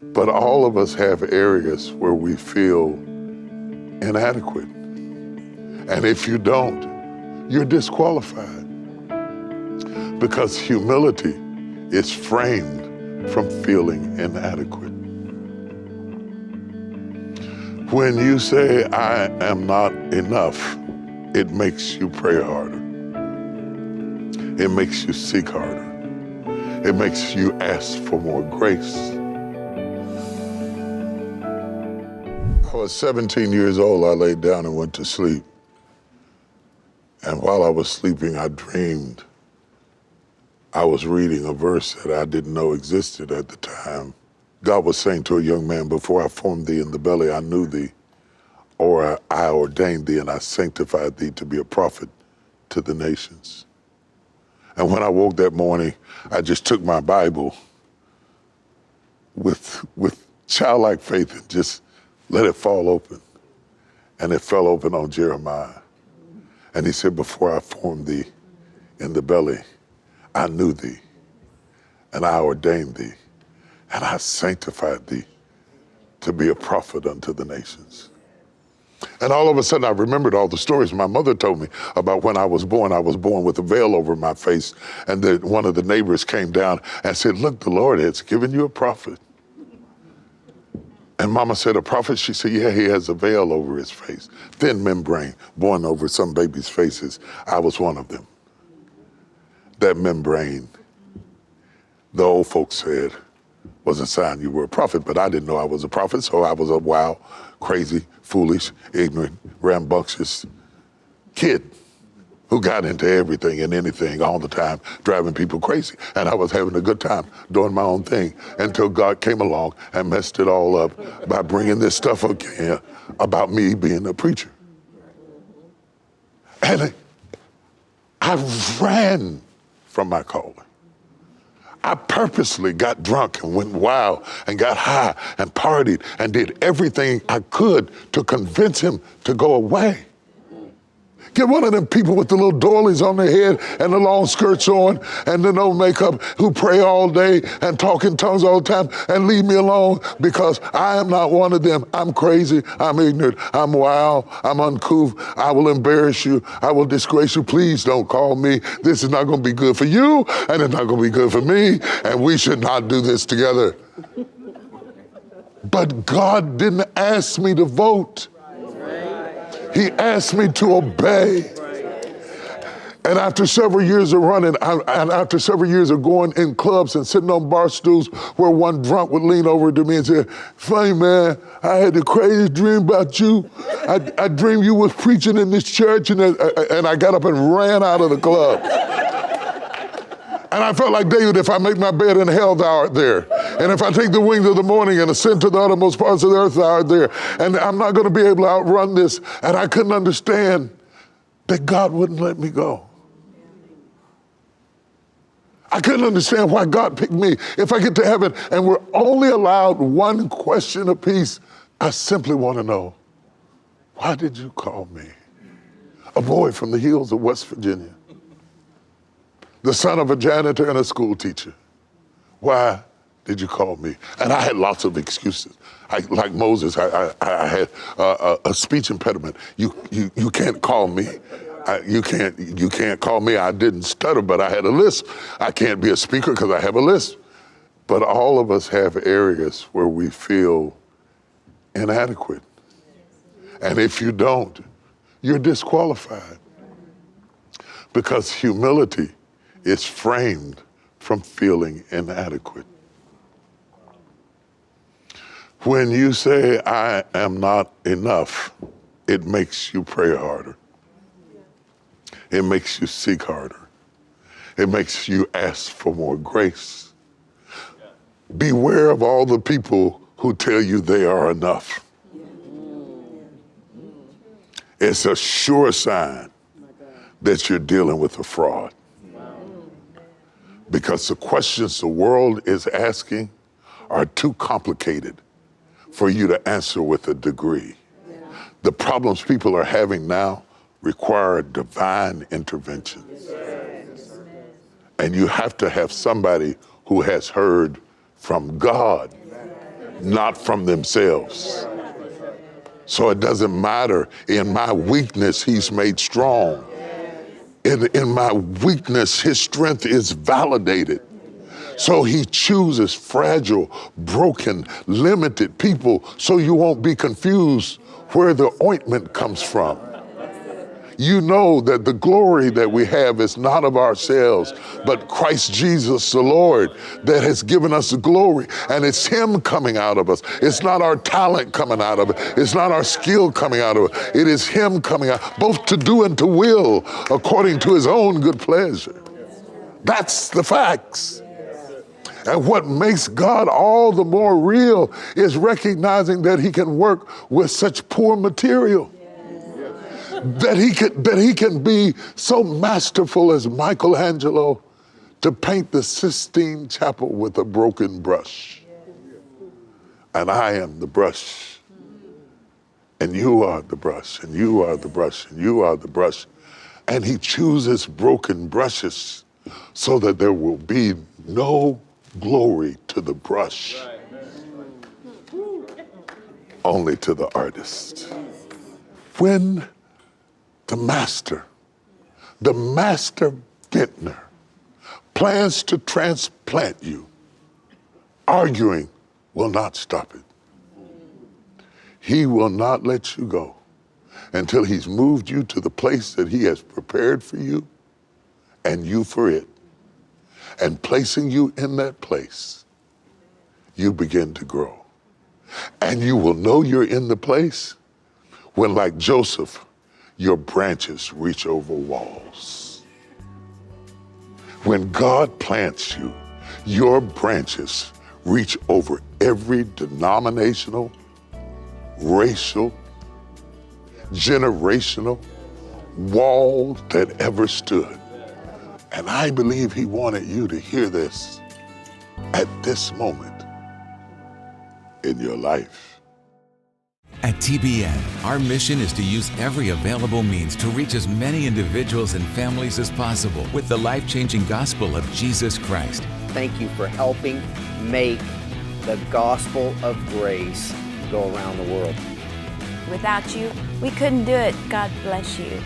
But all of us have areas where we feel inadequate. And if you don't, you're disqualified. Because humility is framed from feeling inadequate. When you say, I am not enough, it makes you pray harder. It makes you seek harder. It makes you ask for more grace. I was 17 years old, I laid down and went to sleep. And while I was sleeping, I dreamed I was reading a verse that I didn't know existed at the time. God was saying to a young man, before I formed thee in the belly, I knew thee, or I ordained thee, and I sanctified thee to be a prophet to the nations. And when I woke that morning, I just took my Bible with childlike faith and just let it fall open. And it fell open on Jeremiah. And he said, before I formed thee in the belly, I knew thee, and I ordained thee, and I sanctified thee to be a prophet unto the nations. And all of a sudden, I remembered all the stories my mother told me about when I was born. I was born with a veil over my face, and one of the neighbors came down and said, look, the Lord has given you a prophet. And Mama said, a prophet? She said, yeah, he has a veil over his face. Thin membrane born over some babies' faces. I was one of them. That membrane, the old folks said, was a sign you were a prophet, but I didn't know I was a prophet, so I was a wild, crazy, foolish, ignorant, rambunctious kid who got into everything and anything all the time, driving people crazy. And I was having a good time doing my own thing until God came along and messed it all up by bringing this stuff again about me being a preacher. And I ran from my calling. I purposely got drunk and went wild and got high and partied and did everything I could to convince him to go away. Get one of them people with the little doilies on their head and the long skirts on and the no makeup who pray all day and talk in tongues all the time and leave me alone, because I am not one of them. I'm crazy, I'm ignorant, I'm wild, I'm uncouth, I will embarrass you, I will disgrace you. Please don't call me. This is not gonna be good for you and it's not gonna be good for me, and we should not do this together. But God didn't ask me to vote. He asked me to obey. And after several years of running, and after several years of going in clubs and sitting on bar stools where one drunk would lean over to me and say, funny man, I had the craziest dream about you. I dreamed you was preaching in this church, and I got up and ran out of the club. And I felt like David, if I make my bed in hell, thou art there. And if I take the wings of the morning and ascend to the uttermost parts of the earth, thou art there. And I'm not gonna be able to outrun this. And I couldn't understand that God wouldn't let me go. I couldn't understand why God picked me. If I get to heaven and we're only allowed one question apiece, I simply wanna know, why did you call me? A boy from the hills of West Virginia, the son of a janitor and a school teacher. Why did you call me? And I had lots of excuses. Like Moses, I had a speech impediment. You can't call me. You can't call me. I didn't stutter, but I had a lisp. I can't be a speaker because I have a lisp. But all of us have areas where we feel inadequate. And if you don't, you're disqualified. Because humility is framed from feeling inadequate. When you say, I am not enough, it makes you pray harder. It makes you seek harder. It makes you ask for more grace. Beware of all the people who tell you they are enough. It's a sure sign that you're dealing with a fraud. Because the questions the world is asking are too complicated for you to answer with a degree. The problems people are having now require divine intervention. And you have to have somebody who has heard from God not from themselves. So it doesn't matter. In my weakness, he's made strong. In my weakness, his strength is validated. So he chooses fragile, broken, limited people so you won't be confused where the ointment comes from. You know that the glory that we have is not of ourselves, but Christ Jesus the Lord that has given us the glory. And it's him coming out of us. It's not our talent coming out of it. It's not our skill coming out of it. It is him coming out, both to do and to will, according to his own good pleasure. That's the facts. And what makes God all the more real is recognizing that he can work with such poor material. That he can be so masterful as Michelangelo to paint the Sistine Chapel with a broken brush. And I am the brush. And you are the brush, and you are the brush, and you are the brush. And he chooses broken brushes so that there will be no glory to the brush, only to the artist. When the master vintner, plans to transplant you, arguing will not stop it. He will not let you go until he's moved you to the place that he has prepared for you and you for it. And placing you in that place, you begin to grow. And you will know you're in the place when, like Joseph, your branches reach over walls. When God plants you, your branches reach over every denominational, racial, generational wall that ever stood. And I believe he wanted you to hear this at this moment in your life. At TBN, our mission is to use every available means to reach as many individuals and families as possible with the life-changing gospel of Jesus Christ. Thank you for helping make the gospel of grace go around the world. Without you, we couldn't do it. God bless you.